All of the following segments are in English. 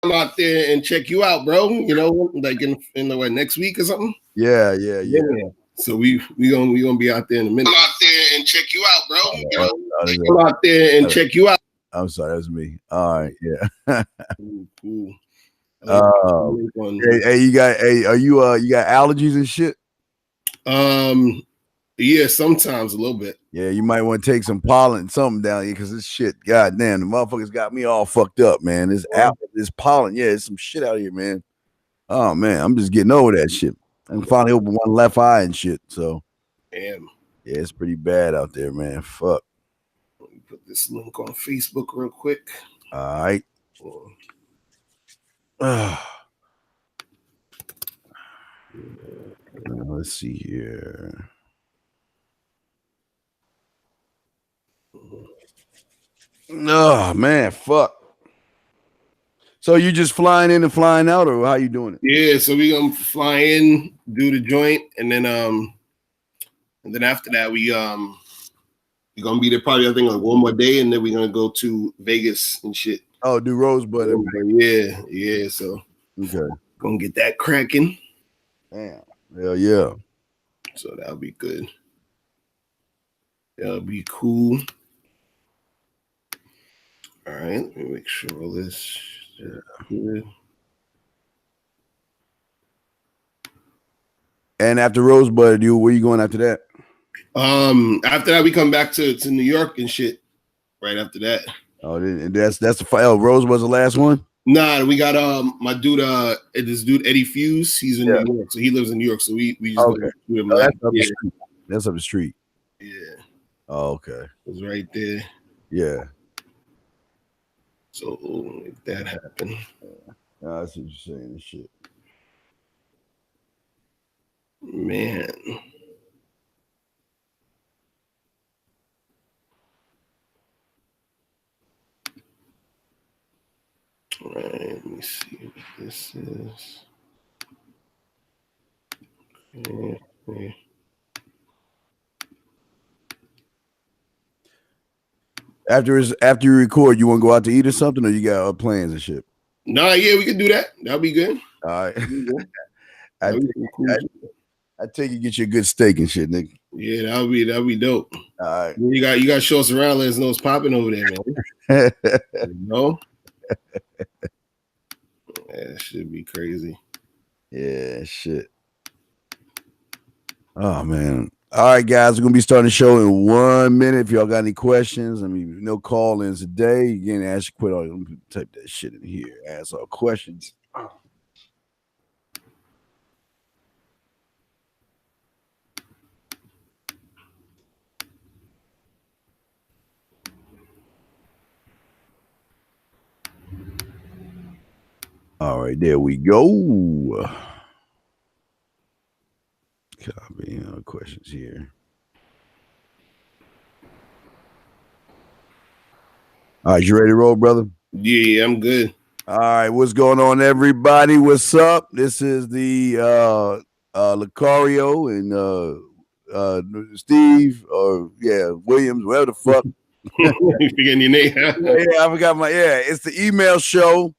come out there and check you out, bro. You know, like in the what, next week or something. Yeah. So we gonna be out there in a minute. Come out there and check you out, bro. You know, come out there and check you out. I'm sorry, that was me. All right, yeah. Cool. Hey, you got you got allergies and shit? Yeah, sometimes a little bit. Yeah, you might want to take some pollen, something down here, because this shit, goddamn, the motherfuckers got me all fucked up, man. This pollen, yeah, it's some shit out here, man. Oh man, I'm just getting over that shit. I can finally open one left eye and shit. So, damn, yeah, it's pretty bad out there, man. Fuck. Let me put this link on Facebook real quick. All right. Let's see here. Oh man, fuck. So you just flying in and flying out, or how you doing it? Yeah, so we gonna fly in, do the joint, and then after that we gonna be there probably I think like one more day, and then we're gonna go to Vegas and shit. Oh, do Rosebud. Yeah. So okay, gonna get that cracking. Damn. Hell yeah. So that'll be good. That'll be cool. All right, let me make sure all this is good. And after Rosebud, where you going after that? After that, we come back to New York and shit. Right after that. Oh, that's the Rosebud's the last one. Nah, we got my dude. This dude Eddie Fuse. He's in New York, so he lives in New York. So we just okay. Him that's up the street. That's up the street. Yeah. Oh, okay. It's right there. Yeah. So if that happened. That's what you're saying. This shit. Man. All right, let me see what this is. Okay. After you record, you want to go out to eat or something, or you got plans and shit? Nah, yeah, we can do that. That'll be good. All right. I take you get you a good steak and shit, nigga. Yeah, that'll be dope. All right. You got to show us around. Let us know what's popping over there, man. You know? That should be crazy. Yeah, shit. Oh man. All right, guys, we're gonna be starting the show in 1 minute. If y'all got any questions, I mean, no call-ins today. You can ask quit all. Let me type that shit in here. Ask all questions. All right, there we go. Copy questions here. All right, you ready to roll, brother? Yeah, I'm good. All right, what's going on, everybody? What's up? This is the Lucario and Steve, or Williams, whatever the fuck. You forgetting your name? Yeah, I forgot it's the email show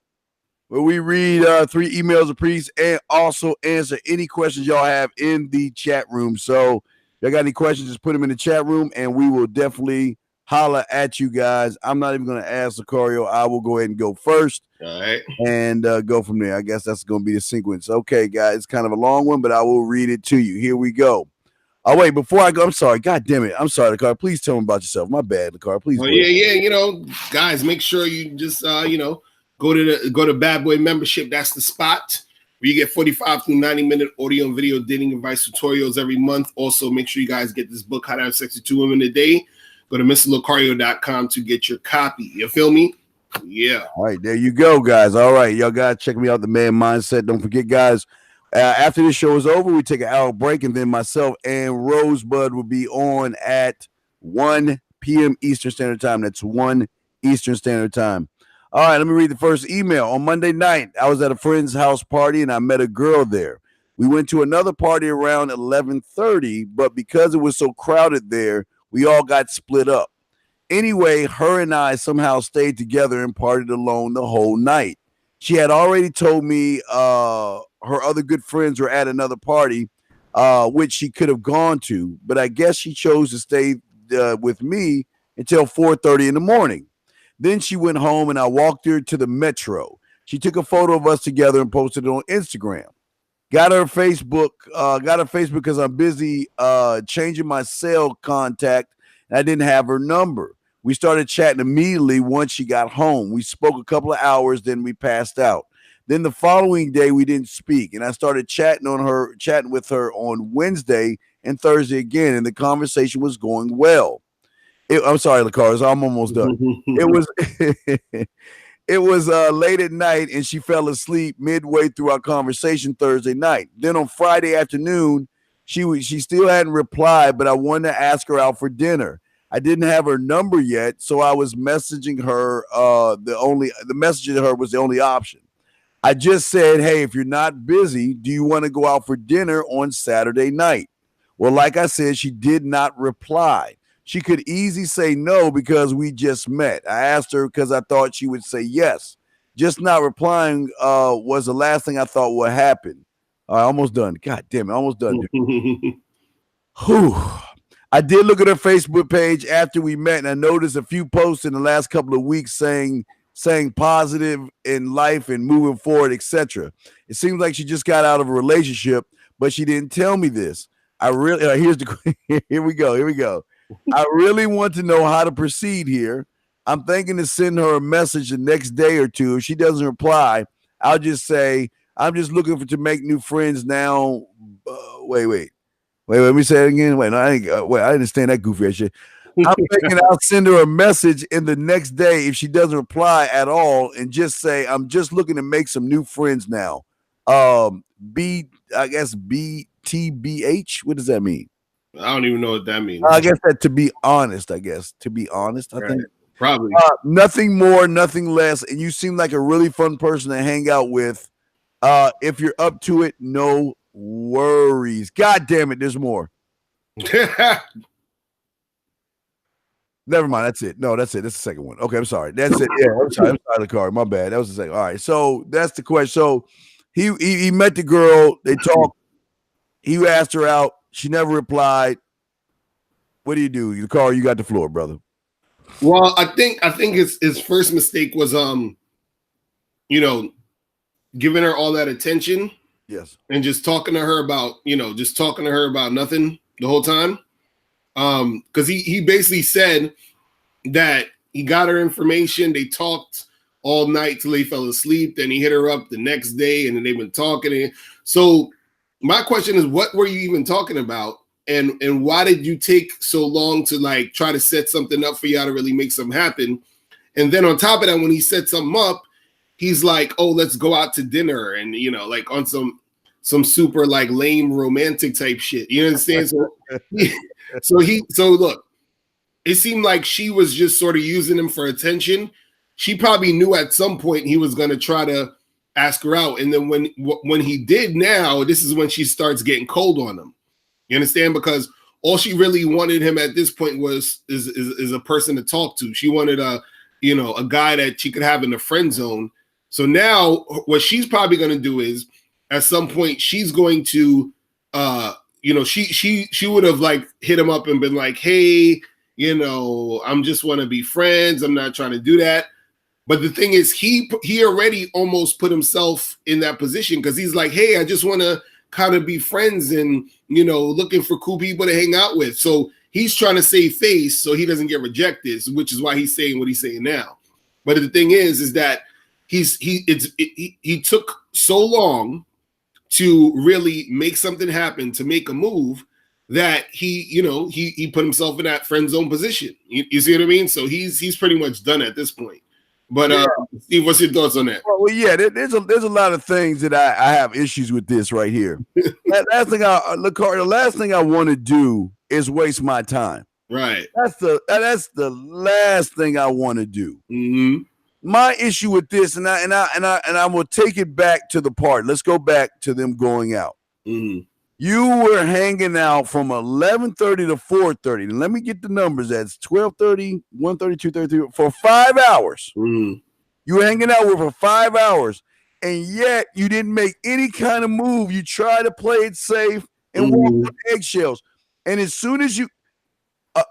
where we read 3 emails apiece and also answer any questions y'all have in the chat room. So y'all got any questions, just put them in the chat room and we will definitely holler at you guys. I'm not even going to ask Lucario. I will go ahead and go first. All right. And go from there. I guess that's going to be the sequence. Okay, guys, it's kind of a long one, but I will read it to you. Here we go. Oh, wait, before I go, I'm sorry. God damn it. I'm sorry, Lucario. Please tell me about yourself. My bad, Lucario. Please. Oh, yeah. Guys, make sure you just, go to Bad Boy Membership. That's the spot where you get 45 to 90-minute audio and video dating advice tutorials every month. Also, make sure you guys get this book, How to Have Sex with 2 Women a Day. Go to MrLucario.com to get your copy. You feel me? Yeah. All right, there you go, guys. All right, y'all got to check me out, The Man Mindset. Don't forget, guys, after this show is over, we take an hour break, and then myself and Rosebud will be on at 1 p.m. Eastern Standard Time. That's 1 Eastern Standard Time. All right, let me read the first email. On Monday night, I was at a friend's house party, and I met a girl there. We went to another party around 11:30, but because it was so crowded there, we all got split up. Anyway, her and I somehow stayed together and partied alone the whole night. She had already told me her other good friends were at another party, which she could have gone to, but I guess she chose to stay with me until 4:30 in the morning. Then she went home and I walked her to the metro. She took a photo of us together and posted it on Instagram. Got her Facebook because I'm busy changing my cell contact and I didn't have her number. We started chatting immediately once she got home. We spoke a couple of hours, then we passed out. Then the following day we didn't speak, and I started chatting with her on Wednesday and Thursday again, and the conversation was going well. I'm sorry, LaCars, I'm almost done. It was late at night, and she fell asleep midway through our conversation Thursday night. Then on Friday afternoon, she still hadn't replied, but I wanted to ask her out for dinner. I didn't have her number yet, so I was messaging her. The messaging to her was the only option. I just said, "Hey, if you're not busy, do you want to go out for dinner on Saturday night?" Well, like I said, she did not reply. She could easily say no because we just met. I asked her because I thought she would say yes. Just not replying was the last thing I thought would happen. Almost done. God damn it, almost done. Whew. I did look at her Facebook page after we met, and I noticed a few posts in the last couple of weeks saying positive in life and moving forward, etc. It seems like she just got out of a relationship, but she didn't tell me this. Here we go. I really want to know how to proceed here. I'm thinking to send her a message the next day or two. If she doesn't reply, I'll just say, I'm just looking to make new friends now. Wait, let me say it again. Wait, no, I understand that goofy ass shit. I'm thinking I'll send her a message in the next day if she doesn't reply at all and just say, I'm just looking to make some new friends now. I guess BTBH. What does that mean? I don't even know what that means. I guess that to be honest, I think. Probably. Nothing more, nothing less. And you seem like a really fun person to hang out with. If you're up to it, no worries. God damn it, there's more. Never mind. That's it. No, that's it. That's the second one. Okay, I'm sorry. That's it. Yeah, I'm sorry, LaCar. My bad. That was the second. All right. So that's the question. So he met the girl. They talked. He asked her out. She never replied. What do? LaCar, you got the floor, brother. Well, I think his first mistake was giving her all that attention. Yes. And just talking to her about nothing the whole time. Because he basically said that he got her information. They talked all night till they fell asleep. Then he hit her up the next day, and then they've been talking. So my question is, what were you even talking about? And why did you take so long to like try to set something up for y'all to really make something happen? And then on top of that, when he set something up, he's like, "Oh, let's go out to dinner," and like on some super like lame romantic type shit. You understand? So look, it seemed like she was just sort of using him for attention. She probably knew at some point he was going to try to ask her out, and then when he did, now this is when she starts getting cold on him. You understand? Because all she really wanted him at this point is a person to talk to. She wanted a guy that she could have in the friend zone. So now what she's probably going to do is at some point she's going to she would have like hit him up and been like, "Hey, I'm just want to be friends. I'm not trying to do that." But the thing is, he already almost put himself in that position because he's like, "Hey, I just want to kind of be friends and looking for cool people to hang out with." So he's trying to save face so he doesn't get rejected, which is why he's saying what he's saying now. But the thing is that he took so long to really make something happen, to make a move, that he put himself in that friend zone position. You see what I mean? So he's pretty much done at this point. But Steve, what's your thoughts on that? Well, yeah, there's a lot of things that I have issues with this right here. The last thing I want to do is waste my time. Right. That's the last thing I want to do. Mm-hmm. My issue with this, and I will take it back to the part. Let's go back to them going out. Mm-hmm. You were hanging out from 11:30 to 4:30. And let me get the numbers. That's 12:30, 1:30, 2:30 for 5 hours. Mm-hmm. You were hanging out with her for 5 hours. and yet you didn't make any kind of move. You try to play it safe and walk on eggshells. And as soon as you,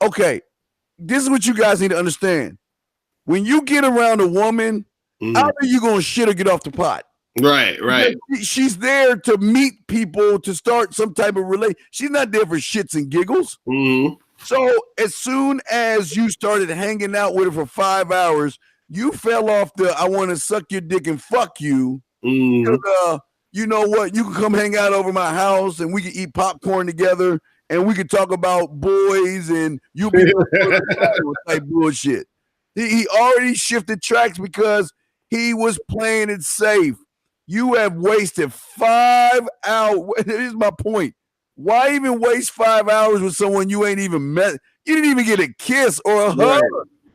okay, this is what you guys need to understand. When you get around a woman, how are you gonna shit or get off the pot? Right. She's there to meet people, to start some type of relate. She's not there for shits and giggles. So as soon as you started hanging out with her for 5 hours, you fell off the I want to suck your dick and fuck you. You know what? You can come hang out over my house and we can eat popcorn together and we can talk about boys and you'll be type bullshit. He already shifted tracks because he was playing it safe. You have wasted 5 hours. Here's my point. Why even waste 5 hours with someone you ain't even met? You didn't even get a kiss or a hug.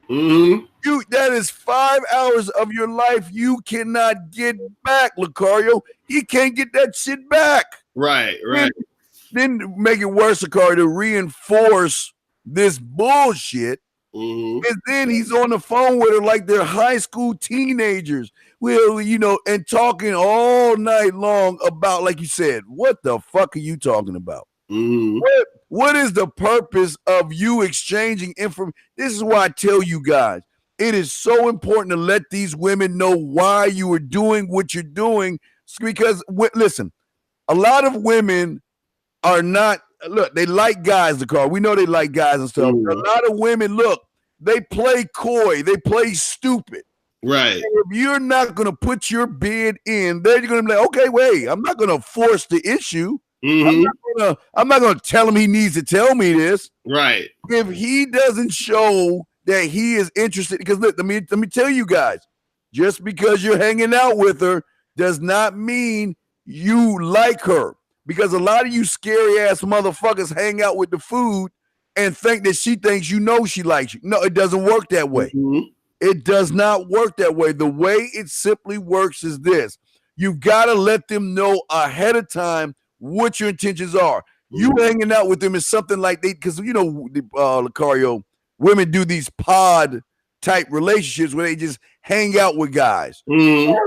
That is 5 hours of your life you cannot get back, Lucario. He can't get that shit back. Right. Then make it worse, Lucario, to reinforce this bullshit. And then he's on the phone with her like they're high school teenagers. Well, and talking all night long about, like you said, what the fuck are you talking about? What is the purpose of you exchanging information? This is why I tell you guys, it is so important to let these women know why you are doing what you're doing. Because, listen, a lot of women are not, look, they like guys, Lucario. We know they like guys and stuff. A lot of women, look, they play coy. They play stupid. Right. And if you're not going to put your bid in, they're going to be like, okay, wait, I'm not going to force the issue. I'm not going to tell him he needs to tell me this. Right. If he doesn't show that he is interested, because look, let me tell you guys, just because you're hanging out with her does not mean you like her. Because a lot of you scary ass motherfuckers hang out with the food and think that she thinks she likes you. No, it doesn't work that way. It does not work that way. The way it simply works is this. You've got to let them know ahead of time what your intentions are. You hanging out with them is something like because Lucario, women do these pod type relationships where they just hang out with guys. So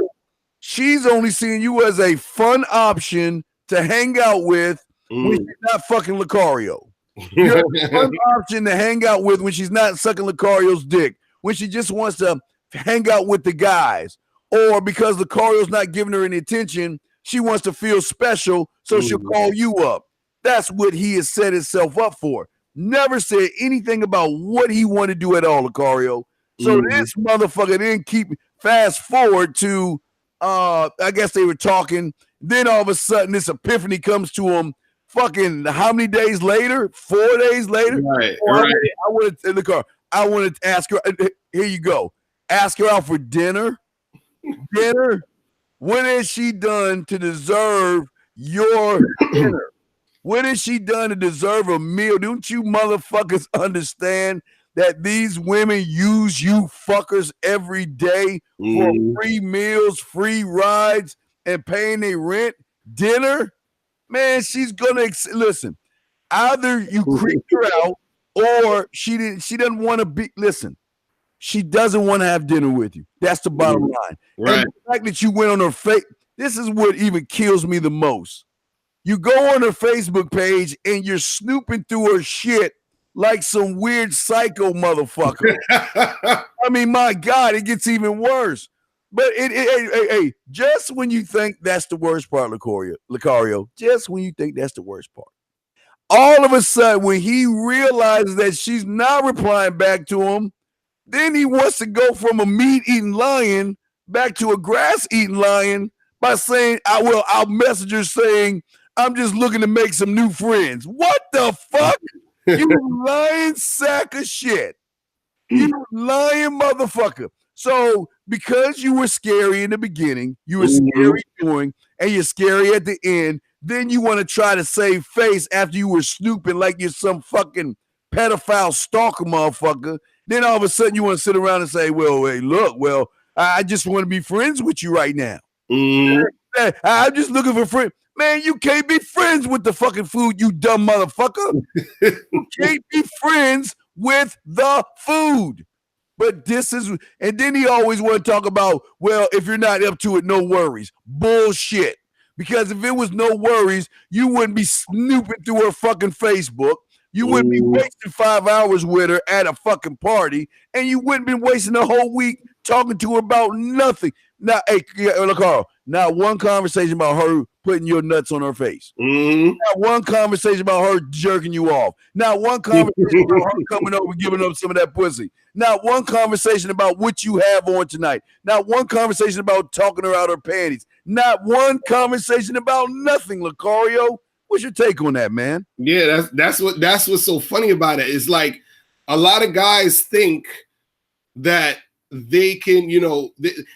she's only seeing you as a fun option to hang out with when she's not fucking Lucario. You're a fun option to hang out with when she's not sucking Lucario's dick. When she just wants to hang out with the guys, or because Lucario's not giving her any attention, she wants to feel special, so she'll call you up. That's what he has set himself up for. Never said anything about what he wanted to do at all, Lucario. So this motherfucker didn't keep fast forward to, I guess they were talking. Then all of a sudden, this epiphany comes to him. Fucking how many days later? 4 days later? Right. I wanted to, in the car. I wanted to ask her. Here you go. Ask her out for dinner. Dinner. What has she done to deserve your dinner? What has she done to deserve a meal? Don't you motherfuckers understand that these women use you fuckers every day for free meals, free rides, and paying their rent? Dinner? Man, she's gonna listen. Either you creeped her out, or she doesn't want to be. Listen, she doesn't want to have dinner with you. That's the bottom line. Right. And the fact that you went on her face, this is what even kills me the most. You go on her Facebook page and you're snooping through her shit like some weird psycho motherfucker. I mean, my God, it gets even worse. But hey, just when you think that's the worst part, Lucario, just when you think that's the worst part, all of a sudden, when he realizes that she's not replying back to him, then he wants to go from a meat-eating lion back to a grass-eating lion by saying, I'll message her saying, I'm just looking to make some new friends. What the fuck? You lying sack of shit. You lying motherfucker. So because you were scary in the beginning, you were scary doing, and you're scary at the end, then you want to try to save face after you were snooping like you're some fucking pedophile stalker motherfucker. Then all of a sudden you want to sit around and say, well, hey, look, I just want to be friends with you right now. I'm just looking for friends. Man, you can't be friends with the fucking food, you dumb motherfucker. You can't be friends with the food. But this is, and then he always want to talk about, well, if you're not up to it, no worries. Bullshit. Because if it was no worries, you wouldn't be snooping through her fucking Facebook. You wouldn't be wasting 5 hours with her at a fucking party, and you wouldn't be wasting the whole week talking to her about nothing. Now, hey, Carl, not one conversation about her putting your nuts on her face. Not one conversation about her jerking you off. Not one conversation about her coming over and giving up some of that pussy. Not one conversation about what you have on tonight. Not one conversation about talking her out her panties. Not one conversation about nothing, Lucario. What's your take on that, man? Yeah, that's what's so funny about it. Is like a lot of guys think that they can,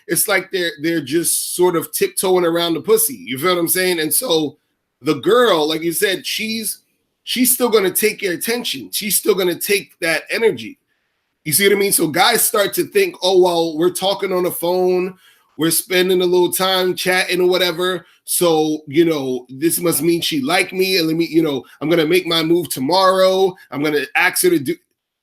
it's like they're just sort of tiptoeing around the pussy. You feel what I'm saying? And so the girl, like you said, she's still going to take your attention. She's still going to take that energy. You see what I mean? So guys start to think, oh, well, we're talking on the phone. We're spending a little time chatting or whatever. So, this must mean she like me. And let me, I'm going to make my move tomorrow. I'm going to ask her to do.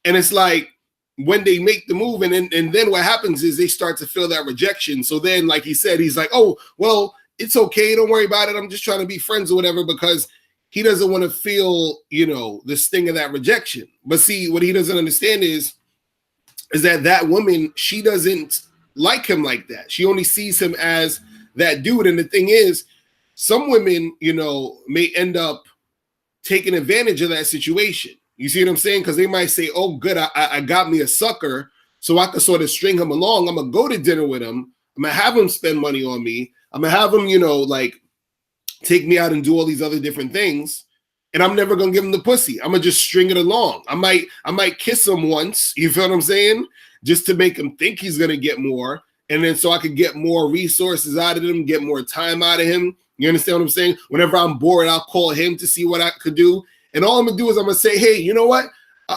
And it's like when they make the move and then what happens is they start to feel that rejection. So then, like he said, he's like, oh, well, it's okay. Don't worry about it. I'm just trying to be friends or whatever, because he doesn't want to feel, the sting of that rejection. But see, what he doesn't understand is that woman, she doesn't like him like that. She only sees him as that dude. And the thing is, some women, may end up taking advantage of that situation. You see what I'm saying? Because they might say, oh, good, I got me a sucker, so I could sort of string him along. I'm going to go to dinner with him. I'm going to have him spend money on me. I'm going to have him, take me out and do all these other different things. And I'm never going to give him the pussy. I'm going to just string it along. I might kiss him once. You feel what I'm saying? Just to make him think he's going to get more. And then so I could get more resources out of him, get more time out of him. You understand what I'm saying? Whenever I'm bored, I'll call him to see what I could do. And all I'm going to do is I'm going to say, hey, you know what?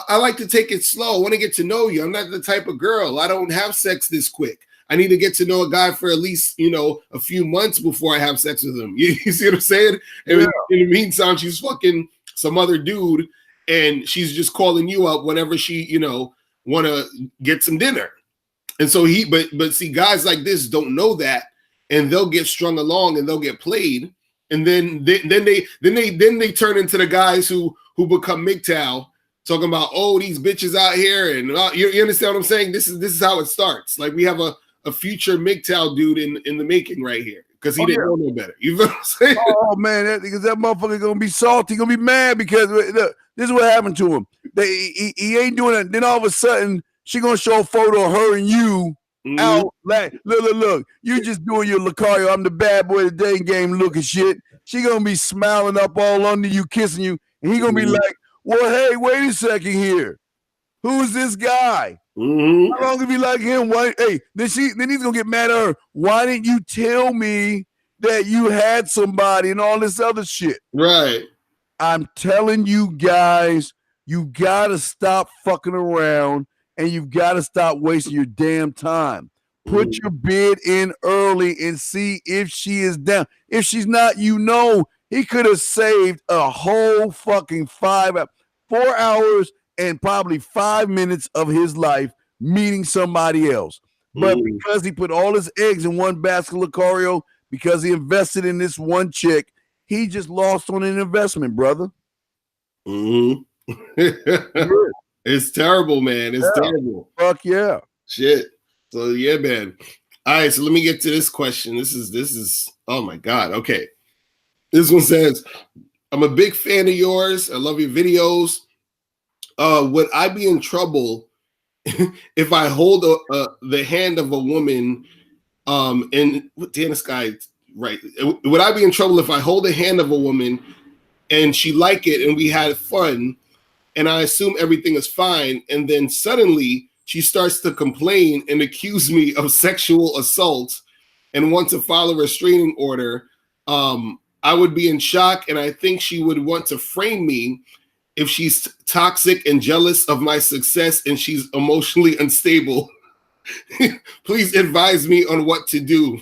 I like to take it slow. I want to get to know you. I'm not the type of girl. I don't have sex this quick. I need to get to know a guy for at least, a few months before I have sex with him. You see what I'm saying? And in the meantime, she's fucking some other dude and she's just calling you up whenever she, want to get some dinner. And so but see, guys like this don't know that, and they'll get strung along and they'll get played. And then they turn into the guys who become MGTOW, talking about, oh, these bitches out here, and you understand what I'm saying? This is how it starts. Like we have a future MGTOW dude in the making right here, because he didn't know no better. You know what I'm saying? Oh man, because that motherfucker gonna be salty, gonna be mad because look, this is what happened to him. He ain't doing it. Then all of a sudden, she gonna show a photo of her and you out. Like, look, you just doing your Lucario, I'm the bad boy of the day game looking shit. She gonna be smiling up all under you, kissing you, and he gonna be like, well, hey, wait a second here. Who's this guy? How long to be like him? Why? Hey, then he's gonna get mad at her. Why didn't you tell me that you had somebody and all this other shit? Right. I'm telling you guys, you gotta stop fucking around and you've got to stop wasting your damn time. Put your bid in early and see if she is down. If she's not, he could have saved a whole fucking 4 hours and probably 5 minutes of his life meeting somebody else. But because he put all his eggs in one basket, Lucario, because he invested in this one chick, he just lost on an investment, brother. It's terrible, man. It's terrible. Fuck yeah. Shit. So yeah, man. All right, so let me get to this question. This is oh my God. Okay. This one says, I'm a big fan of yours. I love your videos. Would I be in trouble if I hold the hand of a woman and damn, this guy, right? Would I be in trouble if I hold the hand of a woman and she like it and we had fun and I assume everything is fine, and then suddenly she starts to complain and accuse me of sexual assault and want to file a restraining order? I would be in shock, and I think she would want to frame me if she's toxic and jealous of my success and she's emotionally unstable. Please advise me on what to do.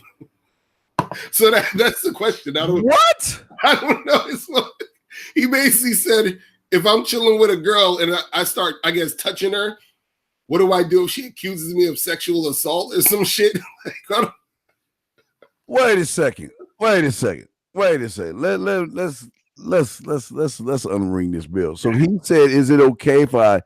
So that's the question. I don't know. He basically said, if I'm chilling with a girl and I start, I guess, touching her, what do I do if she accuses me of sexual assault or some shit? Wait a second. Let's unring this bill. So he said, is it okay if I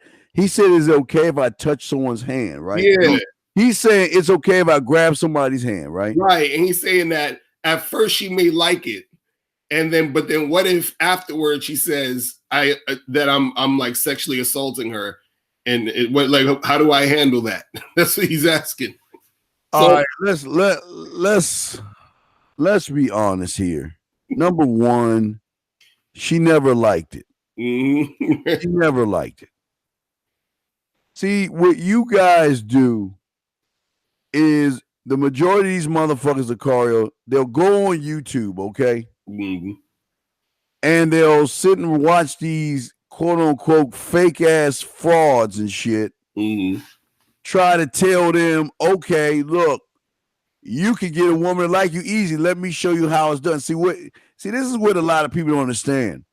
touch someone's hand, right? Yeah. He's saying it's okay if I grab somebody's hand, right? Right. And he's saying that at first she may like it. But then what if afterwards she says that I'm like sexually assaulting her? And how do I handle that? That's what he's asking. All right, let's be honest here. Number one, she never liked it. Mm-hmm. She never liked it. See, what you guys do is the majority of these motherfuckers, Lucario, they'll go on YouTube, okay? Mm-hmm. And they'll sit and watch these quote unquote fake ass frauds and shit. Mm-hmm. Try to tell them, okay, look, you can get a woman like you easy. Let me show you how it's done. See, this is what a lot of people don't understand.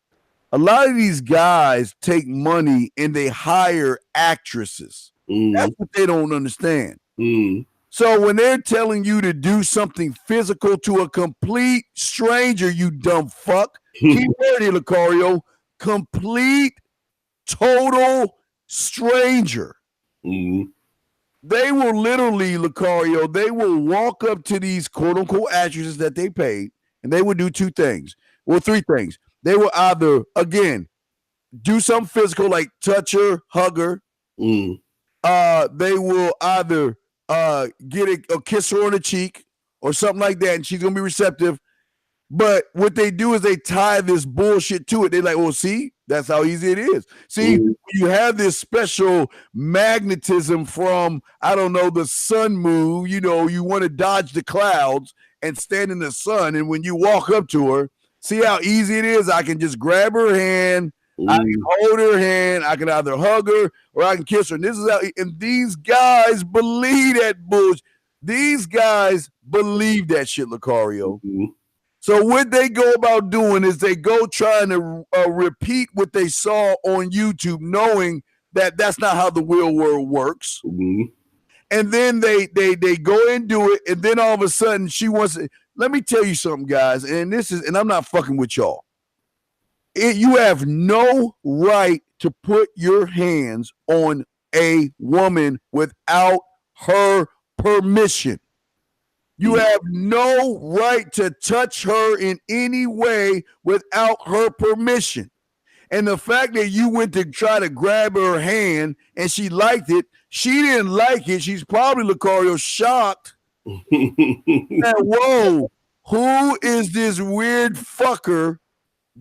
A lot of these guys take money and they hire actresses. Mm-hmm. That's what they don't understand. Mm-hmm. So when they're telling you to do something physical to a complete stranger, you dumb fuck, keep word here, Lucario, complete, total stranger. Mm-hmm. They will literally, Lucario, they will walk up to these quote-unquote actresses that they paid, and they will do three things. They will either, again, do something physical like touch her, hug her. Mm. They will either get a kiss her on the cheek or something like that, and she's going to be receptive. But what they do is they tie this bullshit to it. They're like, oh, see, that's how easy it is. See, you have this special magnetism from, I don't know, the sun move. You know, you want to dodge the clouds and stand in the sun. And when you walk up to her, see how easy it is? I can just grab her hand. I can hold her hand. I can either hug her or I can kiss her. And this is how, and these guys believe that bullshit. These guys believe that shit, Lucario. Mm-hmm. So what they go about doing is they go trying to repeat what they saw on YouTube, knowing that that's not how the real world works. Mm-hmm. And then they go and do it, and then all of a sudden she wants to. Let me tell you something, guys, and I'm not fucking with y'all. You have no right to put your hands on a woman without her permission. You have no right to touch her in any way without her permission. And the fact that you went to try to grab her hand and she liked it, she didn't like it. She's probably, Lucario, shocked. That, whoa, who is this weird fucker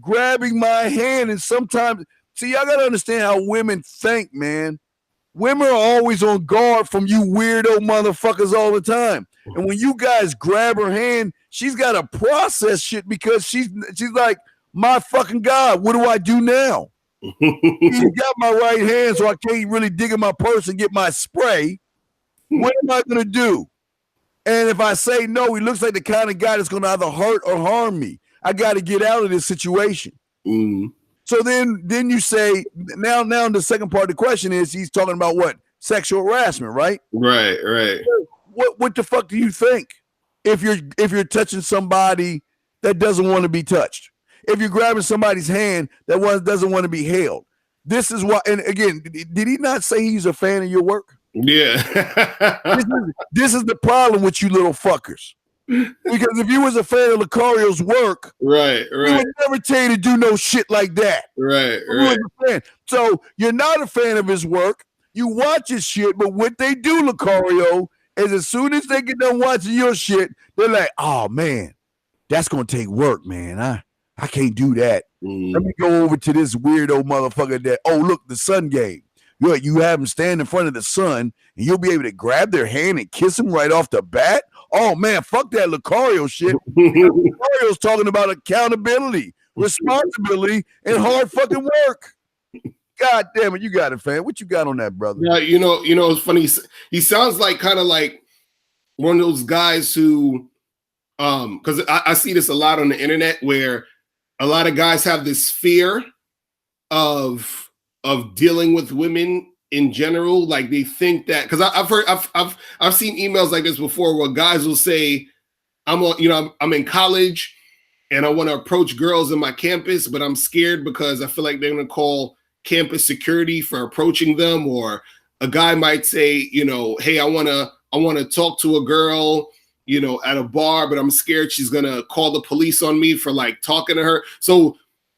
grabbing my hand? And sometimes, see, y'all got to understand how women think, man. Women are always on guard from you weirdo motherfuckers all the time. And when you guys grab her hand, she's got to process shit because she's like, my fucking God, what do I do now? He's got my right hand, so I can't really dig in my purse and get my spray. What am I going to do? And if I say no, he looks like the kind of guy that's going to either hurt or harm me. I got to get out of this situation. Mm. So then you say, now the second part of the question is he's talking about what? Sexual harassment, right? Right. What the fuck do you think if you're touching somebody that doesn't want to be touched? If you're grabbing somebody's hand that doesn't want to be held? This is why, and again, did he not say he's a fan of your work? Yeah. This is the problem with you little fuckers. Because if you was a fan of Lucario's work, right, he would never tell you to do no shit like that. Right. So you're not a fan of his work. You watch his shit, but what they do, Lucario, is as soon as they get done watching your shit, they're like, oh man, that's gonna take work, man. I can't do that. Let me go over to this weirdo motherfucker that, oh look, the sun game. You have them stand in front of the sun and you'll be able to grab their hand and kiss them right off the bat. Oh man, fuck that Lucario shit. Lucario's talking about accountability, responsibility, and hard fucking work. God damn it, you got it, fam. What you got on that, brother? Yeah, you know, it's funny. He sounds like kind of like one of those guys who, because I see this a lot on the internet where a lot of guys have this fear of dealing with women in general, like they think that, because I've seen emails like this before where guys will say, I'm in college and I want to approach girls in my campus, but I'm scared because I feel like they're going to call campus security for approaching them. Or a guy might say, hey, I want to talk to a girl, at a bar, but I'm scared she's going to call the police on me for like talking to her. So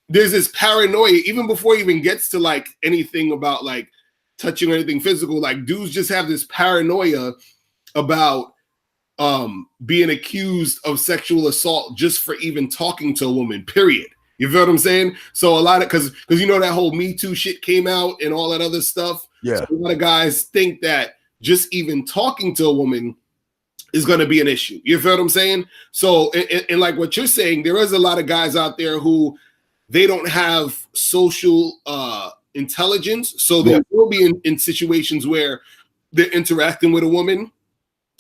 there's this paranoia, even before it even gets to like anything about like touching or anything physical. Like dudes just have this paranoia about being accused of sexual assault just for even talking to a woman, period. You feel what I'm saying? So a lot of, because that whole Me Too shit came out and all that other stuff. Yeah. So a lot of guys think that just even talking to a woman is going to be an issue. You feel what I'm saying? So, and like what you're saying, there is a lot of guys out there who they don't have social intelligence. So they will be in situations where they're interacting with a woman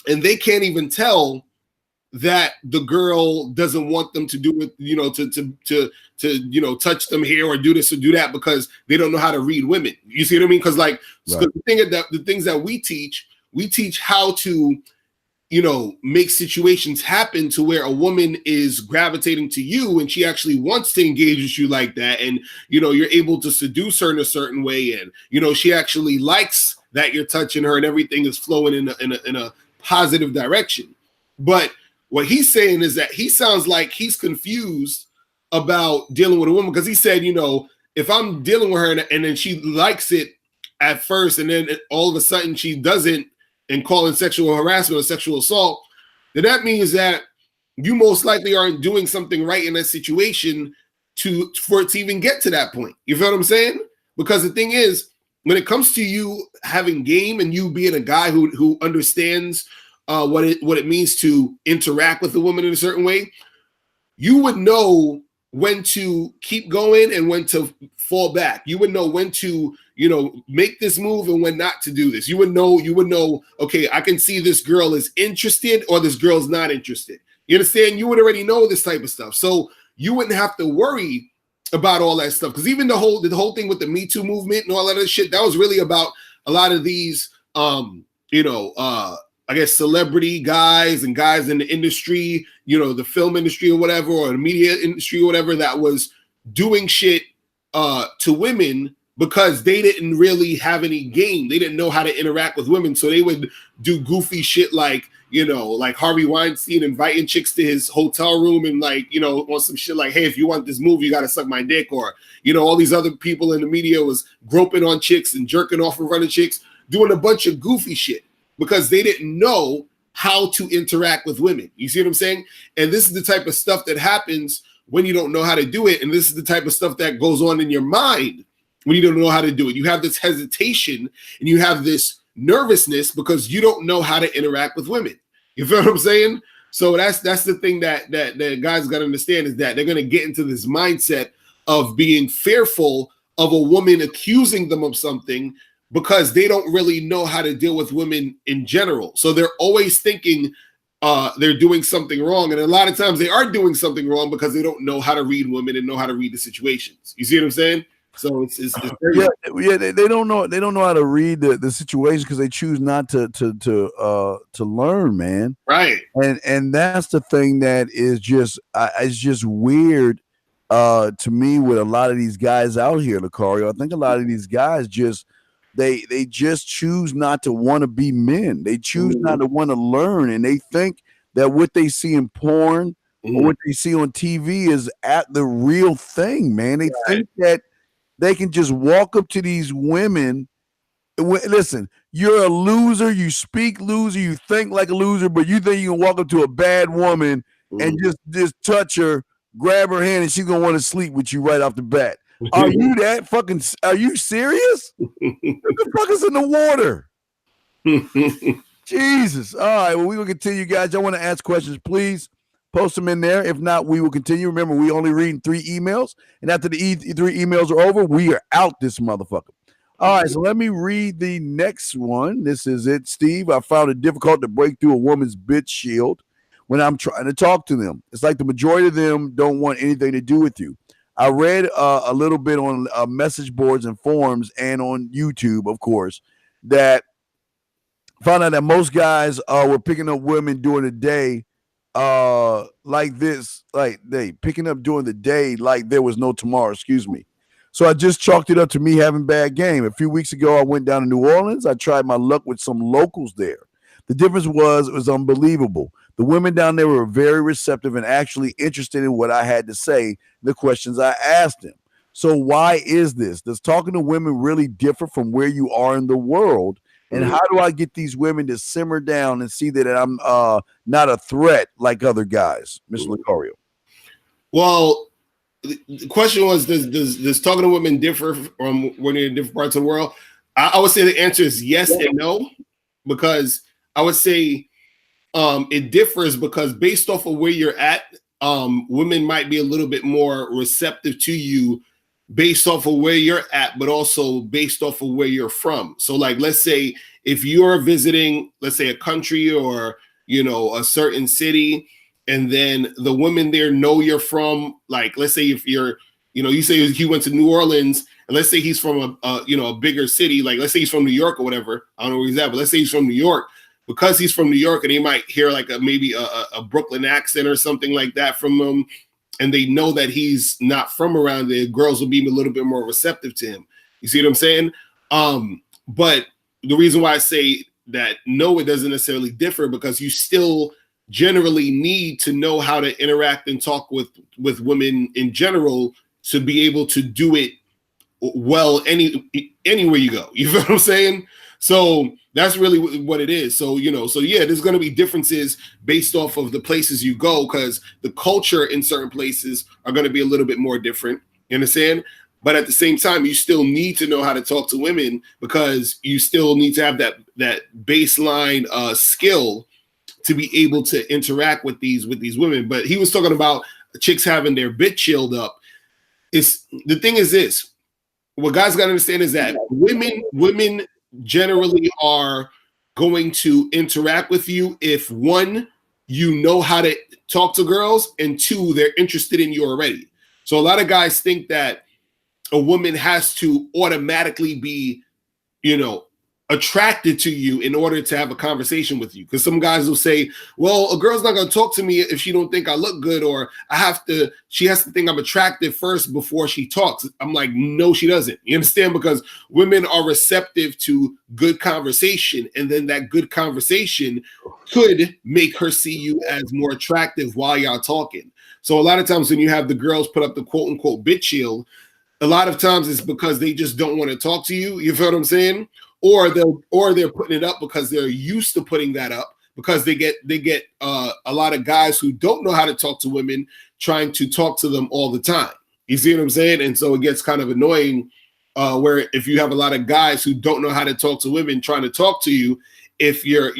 and they can't even tell that the girl doesn't want them to do it, to touch them here or do this or do that, because they don't know how to read women. You see what I mean? Because like the things that we teach how to, make situations happen to where a woman is gravitating to you and she actually wants to engage with you like that. And, you're able to seduce her in a certain way. And, she actually likes that you're touching her and everything is flowing in a positive direction. But what he's saying is that he sounds like he's confused about dealing with a woman, because he said, if I'm dealing with her and then she likes it at first and then all of a sudden she doesn't, and calling sexual harassment or sexual assault, then that means that you most likely aren't doing something right in that situation for it to even get to that point. You feel what I'm saying? Because the thing is, when it comes to you having game and you being a guy who understands what it means to interact with a woman in a certain way, you would know when to keep going and when to fall back. You would know when to, make this move and when not to do this. You would know, okay, I can see this girl is interested or this girl's not interested. You understand? You would already know this type of stuff. So you wouldn't have to worry about all that stuff. Because even the whole thing with the Me Too movement and all that other shit, that was really about a lot of these, I guess celebrity guys and guys in the industry, the film industry or whatever, or the media industry or whatever, that was doing shit to women because they didn't really have any game. They didn't know how to interact with women. So they would do goofy shit like, like Harvey Weinstein inviting chicks to his hotel room and like, on some shit like, hey, if you want this movie, you got to suck my dick. Or, all these other people in the media was groping on chicks and jerking off in front of chicks, doing a bunch of goofy shit because they didn't know how to interact with women. You see what I'm saying? And this is the type of stuff that happens when you don't know how to do it. And this is the type of stuff that goes on in your mind when you don't know how to do it. You have this hesitation and you have this nervousness because you don't know how to interact with women. You feel what I'm saying? So that's the thing that guys got to understand, is that they're going to get into this mindset of being fearful of a woman accusing them of something because they don't really know how to deal with women in general. So they're always thinking they're doing something wrong. And a lot of times they are doing something wrong because they don't know how to read women and know how to read the situations. You see what I'm saying? So it's very they don't know how to read the situation because they choose not to learn, man. Right. And that's the thing that is just it's just weird to me with a lot of these guys out here, Lucario. I think a lot of these guys just they just choose not to want to be men. They choose not to want to learn, and they think that what they see in porn or what they see on TV is at the real thing, man. They think that they can just walk up to these women. Listen, you're a loser. You speak loser. You think like a loser, but you think you can walk up to a bad woman and just touch her, grab her hand, and she's going to want to sleep with you right off the bat. Are you that fucking? Are you serious? What the fuck is in the water? Jesus. All right. Well, we will continue, guys. I want to ask questions. Please post them in there. If not, we will continue. Remember, we only read 3 emails. And after the 3 emails are over, we are out this motherfucker. All right. So let me read the next one. This is it, Steve. I found it difficult to break through a woman's bitch shield when I'm trying to talk to them. It's like the majority of them don't want anything to do with you. I read a little bit on message boards and forums and on YouTube, of course, that found out that most guys were picking up women during the day like this, like they picking up during the day like there was no tomorrow, excuse me. So I just chalked it up to me having bad game. A few weeks ago, I went down to New Orleans. I tried my luck with some locals there. The difference was it was unbelievable. The women down there were very receptive and actually interested in what I had to say, the questions I asked them. So why is this? Does talking to women really differ from where you are in the world? And how do I get these women to simmer down and see that I'm not a threat like other guys, Mr. Lucario? Well, the question was, does talking to women differ from when you're in different parts of the world? I would say the answer is yes and no, because I would say it differs because based off of where you're at, women might be a little bit more receptive to you based off of where you're at, but also based off of where you're from. So like, let's say if you're visiting, let's say a country or, you know, a certain city, and then the women there know you're from, like, let's say if you're, you know, you say he went to New Orleans, and let's say he's from a bigger city, like let's say he's from New York or whatever. I don't know where he's at, but let's say he's from New York. Because he's from New York and he might hear like maybe a Brooklyn accent or something like that from him, and they know that he's not from around there, girls will be a little bit more receptive to him. You see what I'm saying? But the reason why I say that no, it doesn't necessarily differ, because you still generally need to know how to interact and talk with women in general to be able to do it well anywhere you go. You feel what I'm saying? So that's really what it is. So, you know, so yeah, there's going to be differences based off of the places you go, because the culture in certain places are going to be a little bit more different. You understand? But at the same time, you still need to know how to talk to women, because you still need to have that baseline skill to be able to interact with these women. But he was talking about chicks having their bit chilled up. The thing is this: what guys got to understand is that women generally are going to interact with you if, one, you know how to talk to girls, and two, they're interested in you already. So a lot of guys think that a woman has to automatically be, you know, attracted to you in order to have a conversation with you. Because some guys will say, well, a girl's not going to talk to me if she don't think I look good, or she has to think I'm attractive first before she talks. I'm like, no, she doesn't. You understand? Because women are receptive to good conversation, and then that good conversation could make her see you as more attractive while y'all talking. So a lot of times when you have the girls put up the quote unquote bitch shield, a lot of times it's because they just don't want to talk to you. You feel what I'm saying? Or they're putting it up because they're used to putting that up, because they get a lot of guys who don't know how to talk to women trying to talk to them all the time. You see what I'm saying? And so it gets kind of annoying where if you have a lot of guys who don't know how to talk to women trying to talk to you, if you're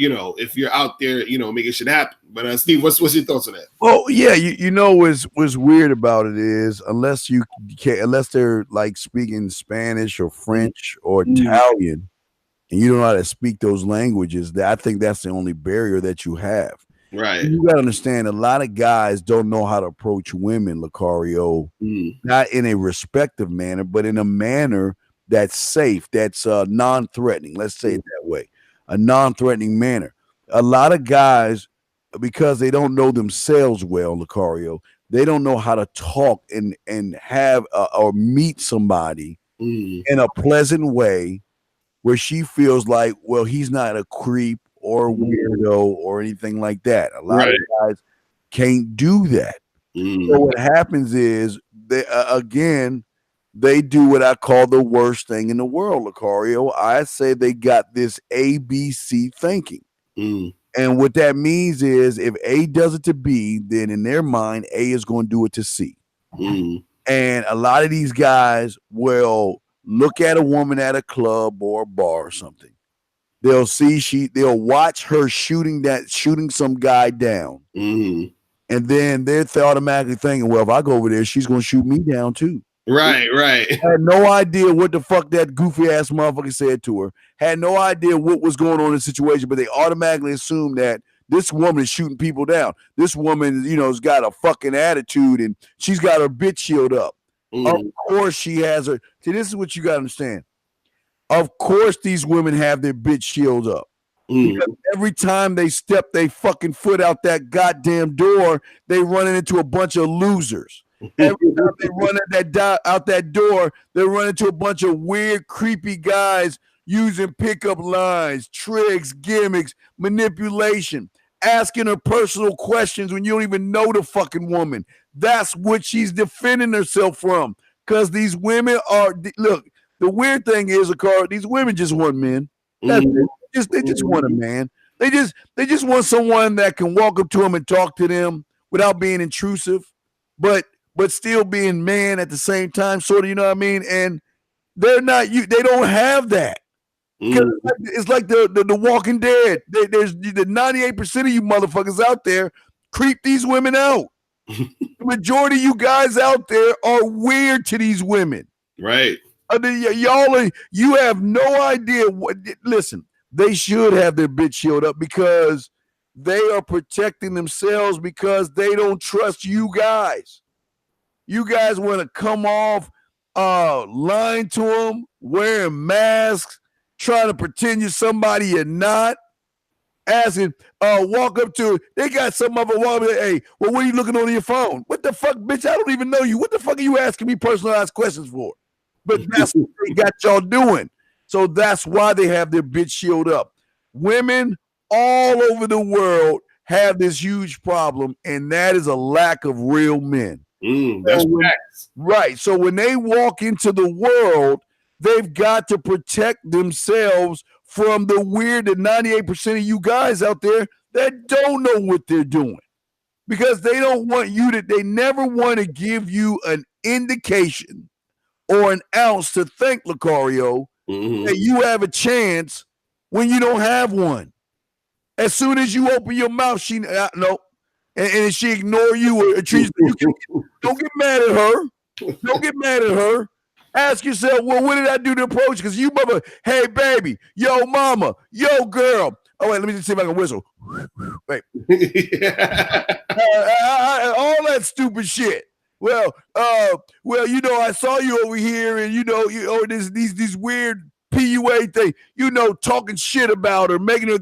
out there, you know, making shit happen. But Steve, what's your thoughts on that? Well, yeah, you know what's weird about it is unless they're like speaking Spanish or French or Italian, and you don't know how to speak those languages, I think that's the only barrier that you have. Right. You got to understand, a lot of guys don't know how to approach women, Lucario, not in a respectful manner, but in a manner that's safe, that's non-threatening. Let's say it that way, a non-threatening manner. A lot of guys, because they don't know themselves well, Lucario, they don't know how to talk and have or meet somebody in a pleasant way, where she feels like, well, he's not a creep or a weirdo or anything like that. A lot of guys can't do that. So what happens is they do what I call the worst thing in the world, Lucario. I say they got this ABC thinking. And what that means is if A does it to B, then in their mind, A is going to do it to C. And a lot of these guys will look at a woman at a club or a bar or something. They'll watch her shooting some guy down. And then they're automatically thinking, well, if I go over there, she's going to shoot me down too. Right. I had no idea what the fuck that goofy ass motherfucker said to her. Had no idea what was going on in the situation, but they automatically assume that this woman is shooting people down. This woman, you know, has got a fucking attitude and she's got her bitch shield up. Of course she has her. See, this is what you got to understand. Of course these women have their bitch shield up. Because every time they step their fucking foot out that goddamn door, they running into a bunch of losers. Every time they run out that door, they run into a bunch of weird, creepy guys using pickup lines, tricks, gimmicks, manipulation, asking her personal questions when you don't even know the fucking woman. That's what she's defending herself from. Because these women are, look, the weird thing is, Akara, these women just want men. That's it. They just want a man. They just want someone that can walk up to them and talk to them without being intrusive, but still being man at the same time, sort of, you know what I mean? And they're not you. They don't have that. It's like the Walking Dead. There's the 98% of you motherfuckers out there creep these women out. The majority of you guys out there are weird to these women. Right. You have no idea what. Listen, they should have their bitch shield up because they are protecting themselves because they don't trust you guys. You guys want to come off lying to them, wearing masks, trying to pretend you're somebody you're not, asking, walk up to, they got some of them walk up, hey, well, what are you looking on your phone? What the fuck, bitch? I don't even know you. What the fuck are you asking me personalized questions for? But that's what they got y'all doing. So that's why they have their bitch shield up. Women all over the world have this huge problem, and that is a lack of real men. That's facts. Right. So when they walk into the world, they've got to protect themselves from the weird, the 98% of you guys out there that don't know what they're doing. Because they don't want you to, they never want to give you an indication or an ounce to think, Lucario, that you have a chance when you don't have one. As soon as you open your mouth, she no, and she ignore you or treat you. Don't get mad at her. Don't get mad at her. Ask yourself, well, what did I do to approach? Because you mother, hey baby, yo mama, yo girl. Oh wait, let me just see if I can whistle. Wait. All that stupid shit. Well, you know, I saw you over here, and these weird PUA thing, talking shit about her, making her.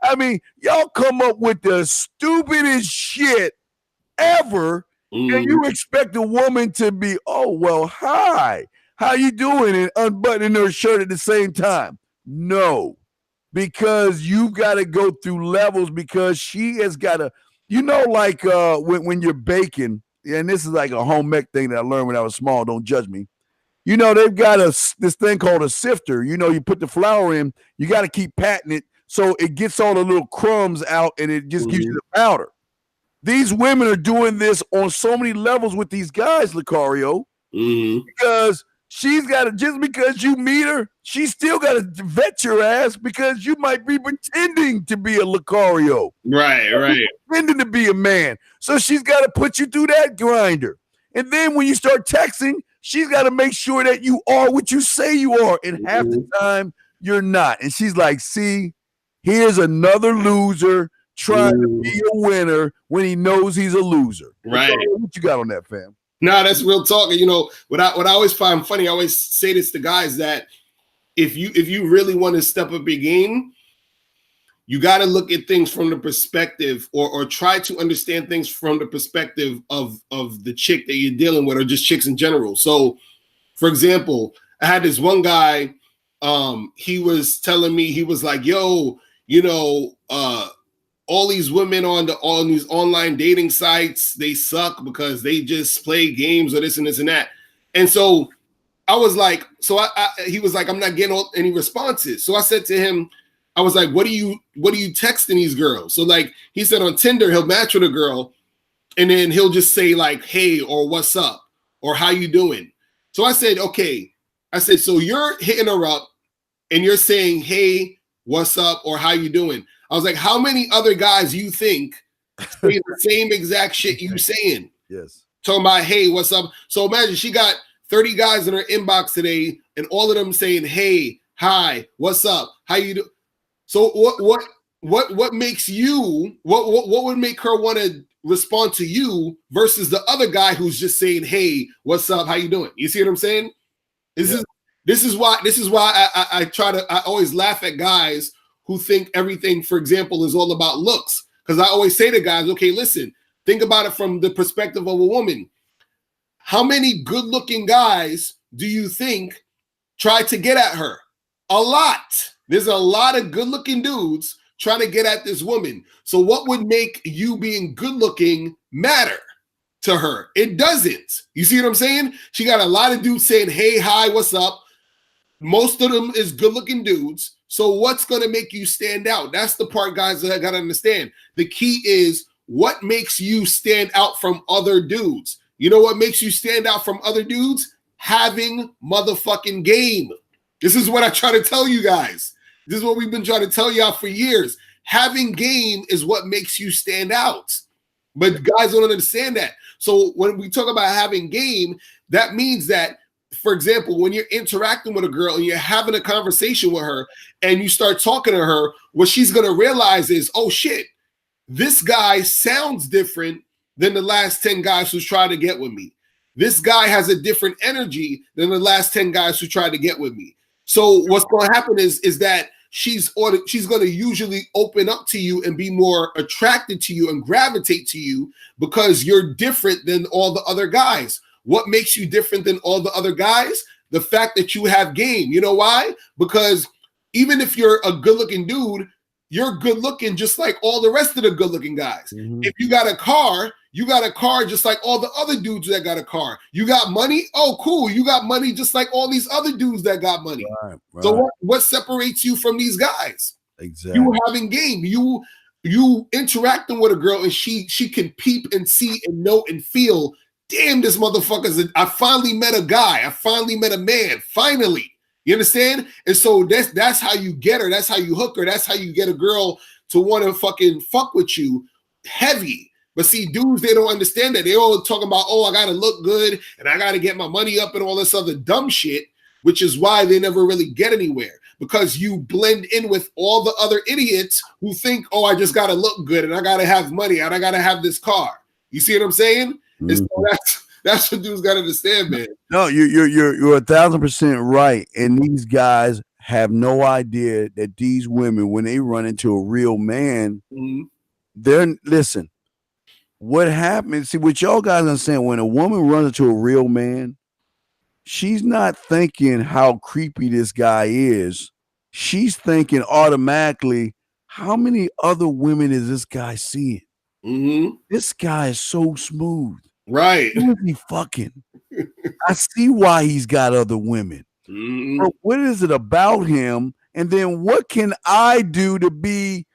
I mean, y'all come up with the stupidest shit ever, and you expect a woman to be, oh well, hi, how you doing, and unbuttoning her shirt at the same time? No, because you got to go through levels because she has got to, like when you're baking. And this is like a home ec thing that I learned when I was small. Don't judge me. They've got this thing called a sifter. You put the flour in, you got to keep patting it so it gets all the little crumbs out and it just gives you the powder. These women are doing this on so many levels with these guys, Lucario, because she's got to, just because you meet her, she's still got to vet your ass because you might be pretending to be a Lucario. Right. Pretending to be a man. So she's got to put you through that grinder. And then when you start texting, she's got to make sure that you are what you say you are. And half the time, you're not. And she's like, see, here's another loser trying to be a winner when he knows he's a loser. Right. What you got on that, fam? No, that's real talk. What I always find funny, I always say this to guys, that if you really want to step up your game, you got to look at things from the perspective or try to understand things from the perspective of the chick that you're dealing with, or just chicks in general. So, for example, I had this one guy, he was telling me, he was like, yo, all these women on these online dating sites, they suck because they just play games or this and this and that. And so I was like, he was like, I'm not getting any responses. So I said to him, I was like, what are you texting these girls? So like he said on Tinder, he'll match with a girl and then he'll just say like, hey, or what's up, or how you doing? So I said, okay. I said, so you're hitting her up and you're saying, hey, what's up, or how you doing? I was like, how many other guys you think say the same exact shit you saying? Yes. Talking about, hey, what's up? So imagine she got 30 guys in her inbox today, and all of them saying, hey, hi, what's up? How you do? So what makes you, what would make her want to respond to you versus the other guy who's just saying, "Hey, what's up? How you doing?" You see what I'm saying? This is why I always laugh at guys who think everything, for example, is all about looks. Because I always say to guys, okay, listen, think about it from the perspective of a woman. How many good-looking guys do you think try to get at her? A lot. There's a lot of good-looking dudes trying to get at this woman. So what would make you being good-looking matter to her? It doesn't. You see what I'm saying? She got a lot of dudes saying, "Hey, hi, what's up?" Most of them is good-looking dudes. So what's going to make you stand out? That's the part, guys, that I got to understand. The key is what makes you stand out from other dudes. You know what makes you stand out from other dudes? Having motherfucking game. This is what I try to tell you guys. This is what we've been trying to tell y'all for years. Having game is what makes you stand out. But guys don't understand that. So when we talk about having game, that means that, for example, when you're interacting with a girl and you're having a conversation with her and you start talking to her, what she's going to realize is, oh shit, this guy sounds different than the last 10 guys who's tried to get with me. This guy has a different energy than the last 10 guys who tried to get with me. So what's going to happen is that she's going to usually open up to you and be more attracted to you and gravitate to you because you're different than all the other guys. What makes you different than all the other guys? The fact that you have game. You know why? Because even if you're a good-looking dude, you're good-looking just like all the rest of the good-looking guys. Mm-hmm. If you got a car just like all the other dudes that got a car. You got money? Oh, cool. You got money just like all these other dudes that got money. Right. So what separates you from these guys? Exactly. You having game. You interacting with a girl and she can peep and see and know and feel, damn, this motherfucker's I finally met a guy. I finally met a man. Finally. You understand? And so that's how you get her. That's how you hook her. That's how you get a girl to want to fucking fuck with you heavy. But see, dudes, they don't understand that. They all talking about, oh, I got to look good and I got to get my money up and all this other dumb shit, which is why they never really get anywhere. Because you blend in with all the other idiots who think, oh, I just got to look good and I got to have money and I got to have this car. You see what I'm saying? Mm-hmm. And so that's what dudes got to understand, man. No, you're 1,000% right. And these guys have no idea that these women, when they run into a real man, listen. What happens? See, what y'all guys understand, when a woman runs into a real man, she's not thinking how creepy this guy is. She's thinking automatically, how many other women is this guy seeing? Mm-hmm. This guy is so smooth. Right. Who is he fucking? I see why he's got other women. Mm-hmm. But what is it about him? And then what can I do to be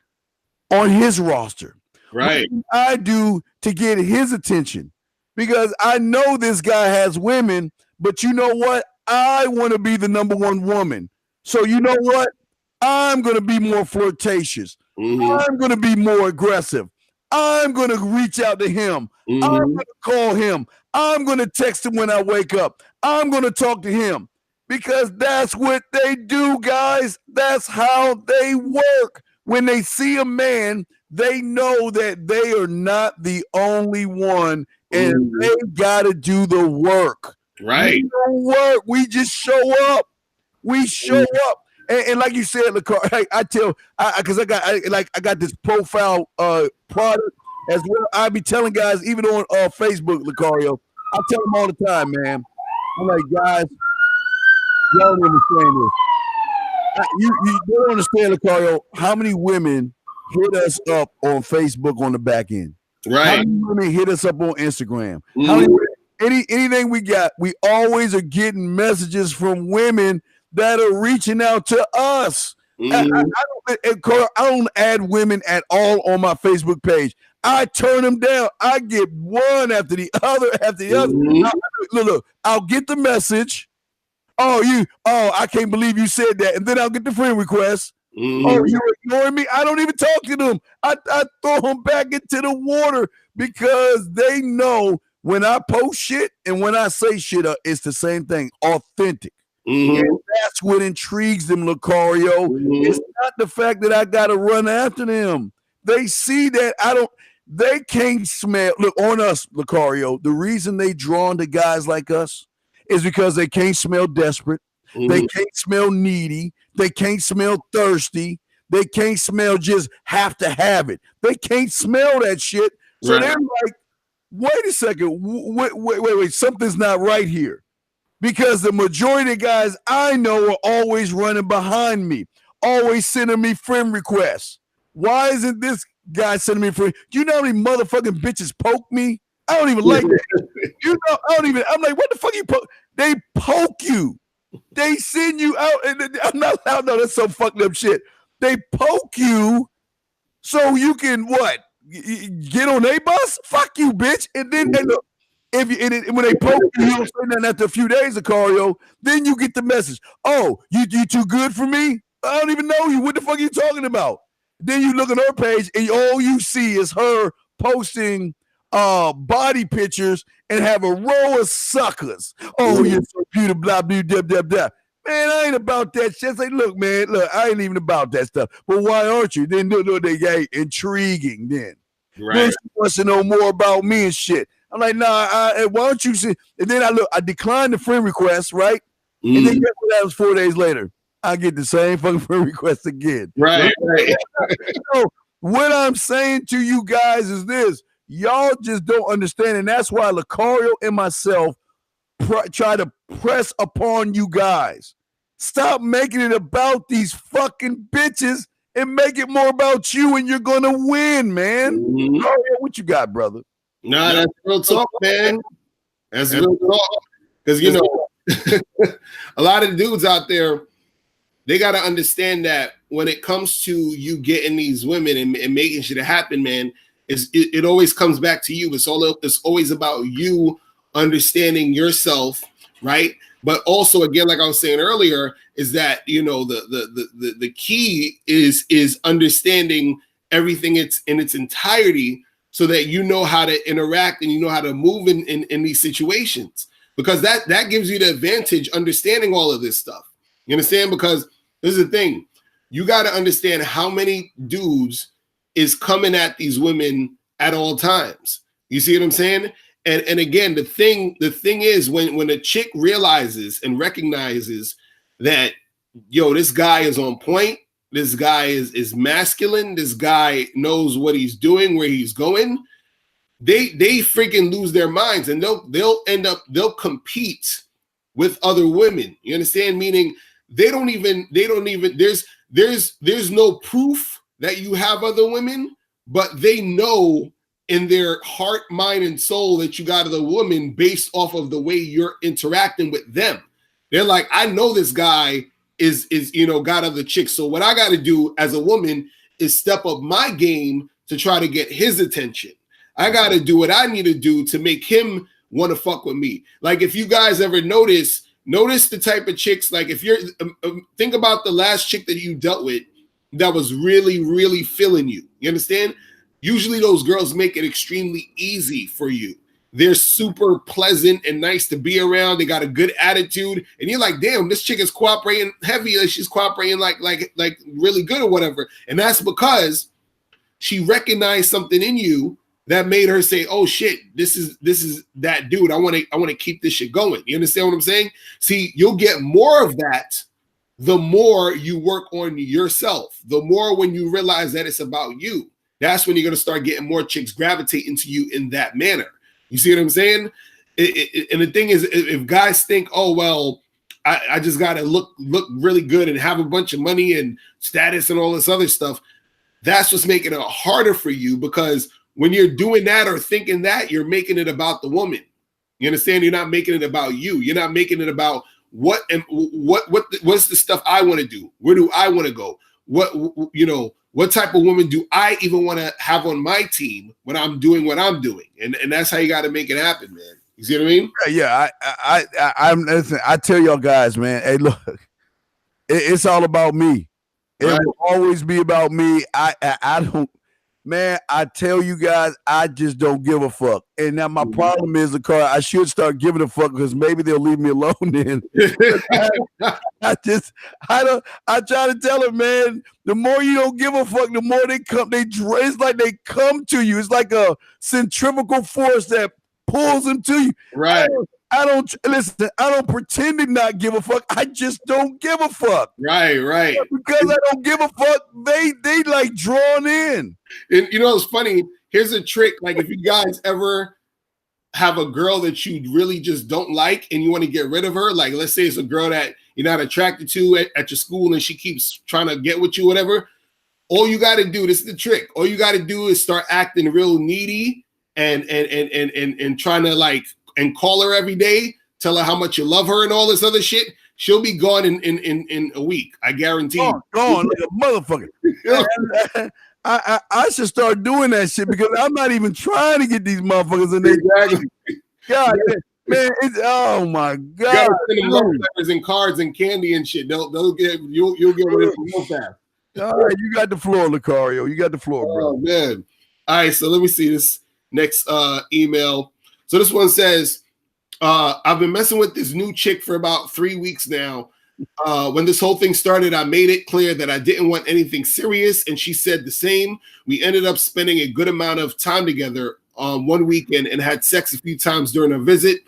on his roster? Right. What can I do to get his attention? Because I know this guy has women, but you know what? I want to be the number one woman. So you know what? I'm going to be more flirtatious. Mm-hmm. I'm going to be more aggressive. I'm going to reach out to him. Mm-hmm. I'm going to call him. I'm going to text him when I wake up. I'm going to talk to him. Because that's what they do, guys. That's how they work. When they see a man, they know that they are not the only one, and they got to do the work. Right. We don't work. We just show up. We show up. And like you said, LaCar, I tell, because I got this profile product as well. I be telling guys, even on Facebook, Lucario, I tell them all the time, man. I'm like, guys, y'all don't understand this. You don't understand, Lucario, how many women hit us up on Facebook on the back end. Right. How many women hit us up on Instagram? How many, anything we got, we always are getting messages from women that are reaching out to us. I don't add women at all on my Facebook page. I turn them down. I get one after the other after the other. Look, I'll get the message. Oh, I can't believe you said that. And then I'll get the friend request. Oh, you're ignoring me? I don't even talk to them. I throw them back into the water because they know when I post shit and when I say shit, it's the same thing, authentic. And that's what intrigues them, Lucario. It's not the fact that I got to run after them. They see that They can't smell. Look, on us, Lucario, the reason they drawn to guys like us is because they can't smell desperate. They can't smell needy. They can't smell thirsty. They can't smell just have to have it. They can't smell that shit. So they're like, wait a second. Wait. Something's not right here. Because the majority of guys I know are always running behind me, always sending me friend requests. Why isn't this guy sending me friend? Do you know how many motherfucking bitches poke me? I don't even like that. You know, I'm like, what the fuck you poke? They poke you. They send you out, and I'm not allowed. No, that's some fucked up shit. They poke you so you can what? Get on a bus? Fuck you, bitch. And then look, when they poke you, you don't say nothing after a few days of Cario, then you get the message. Oh, you too good for me? I don't even know you. What the fuck are you talking about? Then you look at her page and all you see is her posting body pictures and have a row of suckers. Oh, you're so beautiful, blah, blah, blah, blah, blah. Man, I ain't about that shit. Say, look, man, I ain't even about that stuff. But why aren't you? Then they get intriguing then. Right. Then she wants to know more about me and shit. I'm like, nah, why don't you see? And then I declined the friend request, right? And then guess what happens 4 days later? I get the same fucking friend request again. Right. So what I'm saying to you guys is this. Y'all just don't understand. And that's why Lucario and myself try to press upon you guys. Stop making it about these fucking bitches and make it more about you, and you're going to win, man. Lucario, what you got, brother? Nah, that's real talk, man. That's real talk. Because, you know, a lot of dudes out there, they got to understand that when it comes to you getting these women and making shit happen, man, it always comes back to you. It's always about you understanding yourself, right? But also, again, like I was saying earlier, is that, you know, the key is understanding everything in its entirety, so that you know how to interact and you know how to move in these situations, because that gives you the advantage understanding all of this stuff. You understand? Because this is the thing. You got to understand how many dudes is coming at these women at all times. You see what I'm saying? And again, the thing is when a chick realizes and recognizes that, yo, this guy is on point, this guy is masculine, this guy knows what he's doing, where he's going, they freaking lose their minds, and they'll compete with other women. You understand? Meaning they don't even there's no proof that you have other women, but they know in their heart, mind, and soul that you got other women based off of the way you're interacting with them. They're like, I know this guy is you know, got other chicks. So what I got to do as a woman is step up my game to try to get his attention. I got to do what I need to do to make him want to fuck with me. Like, if you guys ever notice the type of chicks, like if you're think about the last chick that you dealt with that was really, really feeling you. You understand? Usually those girls make it extremely easy for you. They're super pleasant and nice to be around. They got a good attitude. And you're like, damn, this chick is cooperating heavy. She's cooperating like really good or whatever. And that's because she recognized something in you that made her say, oh shit, this is that dude. I want to keep this shit going. You understand what I'm saying? See, you'll get more of that the more you work on yourself. The more when you realize that it's about you. That's when you're going to start getting more chicks gravitating to you in that manner. You see what I'm saying? And the thing is, if guys think, oh, well, I just got to look really good and have a bunch of money and status and all this other stuff, that's what's making it harder for you, because when you're doing that or thinking that, you're making it about the woman. You understand? You're not making it about you. You're not making it about what's the stuff I want to do? Where do I want to go? What type of woman do I even want to have on my team when I'm doing what I'm doing? And that's how you got to make it happen, man. You see what I mean? Yeah, listen, I tell y'all guys, man, hey, look, it's all about me. It will always be about me. I don't, Man, I tell you guys, I just don't give a fuck. And now my problem is, Lakar, I should start giving a fuck because maybe they'll leave me alone then. I try to tell her, man, the more you don't give a fuck, the more they come. It's like they come to you. It's like a centrifugal force that pulls them to you. Right. I don't pretend to not give a fuck. I just don't give a fuck. Right. Because I don't give a fuck, they like drawn in. And you know, it's funny. Here's a trick. Like, if you guys ever have a girl that you really just don't like and you want to get rid of her, like let's say it's a girl that you're not attracted to at your school and she keeps trying to get with you, whatever. All you got to do, this is the trick. All you got to do is start acting real needy and trying to like, and call her every day, tell her how much you love her and all this other shit. She'll be gone in a week. I guarantee you. Gone like a motherfucker. I should start doing that shit because I'm not even trying to get these motherfuckers in there. Exactly. God, man, it's oh my god. Send them love letters and cards and candy and shit. They'll get you'll get rid of them real fast. All right, you got the floor, Lucario. You got the floor, bro. Oh man. All right, so let me see this next email. So this one says, I've been messing with this new chick for about 3 weeks now. When this whole thing started, I made it clear that I didn't want anything serious, and she said the same. We ended up spending a good amount of time together one weekend and had sex a few times during our visit.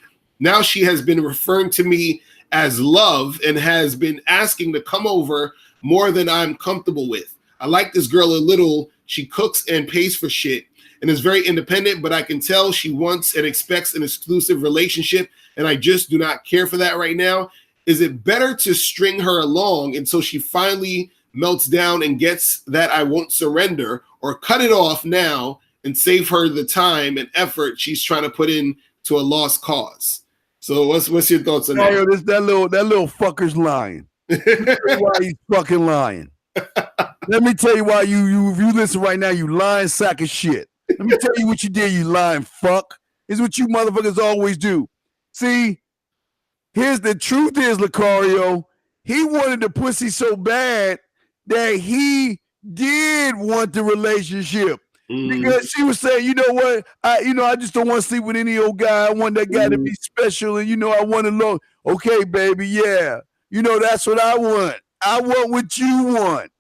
Now she has been referring to me as love and has been asking to come over more than I'm comfortable with. I like this girl a little. She cooks and pays for shit and is very independent, but I can tell she wants and expects an exclusive relationship, and I just do not care for that right now. Is it better to string her along until she finally melts down and gets that I won't surrender, or cut it off now and save her the time and effort she's trying to put in to a lost cause? So what's your thoughts on that? That little fucker's lying. Why he's fucking lying? Let me tell you why if you listen right now, you lying sack of shit. Let me tell you what you did, you lying fuck. It's what you motherfuckers always do. See, here's the truth is, Lucario, he wanted the pussy so bad that he did want the relationship. Because she was saying, you know what, I just don't want to sleep with any old guy. I want that guy to be special, and I want to know. Okay, baby, yeah, that's what I want. I want what you want.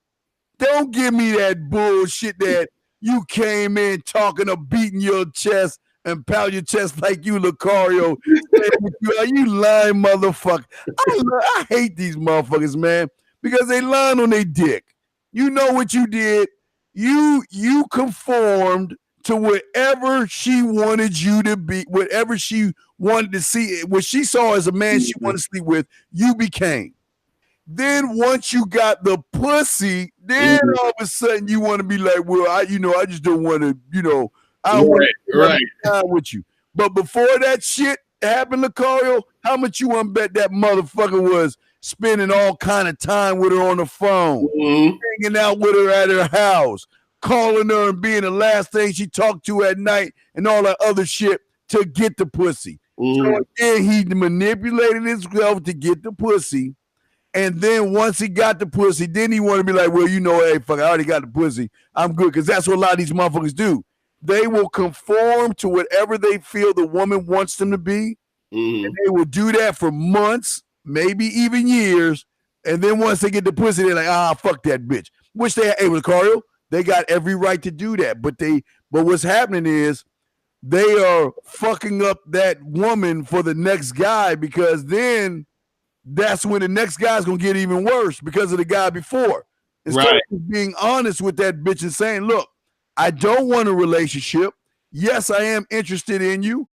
Don't give me that bullshit that you came in talking of beating your chest and pound your chest like you, Lucario. You lying motherfucker. I hate these motherfuckers, man, because they lying on their dick. You know what you did? You conformed to whatever she wanted you to be, whatever she wanted to see, what she saw as a man she wanted to sleep with, you became. Then once you got the pussy, then all of a sudden you want to be like, well, I just don't want to, I want to with you. But before that shit happened, Lucario, how much you want to bet that motherfucker was spending all kind of time with her on the phone, hanging out with her at her house, calling her and being the last thing she talked to at night and all that other shit to get the pussy. So again, he manipulated himself to get the pussy. And then once he got the pussy, then he wanted to be like, well, hey, fuck, I already got the pussy. I'm good. Because that's what a lot of these motherfuckers do. They will conform to whatever they feel the woman wants them to be. And they will do that for months, maybe even years. And then once they get the pussy, they're like, fuck that bitch. Which they, hey, Lucario, they got every right to do that. But what's happening is they are fucking up that woman for the next guy, because then that's when the next guy's gonna get even worse because of the guy before. Instead of being honest with that bitch and saying, look, I don't want a relationship. Yes, I am interested in you.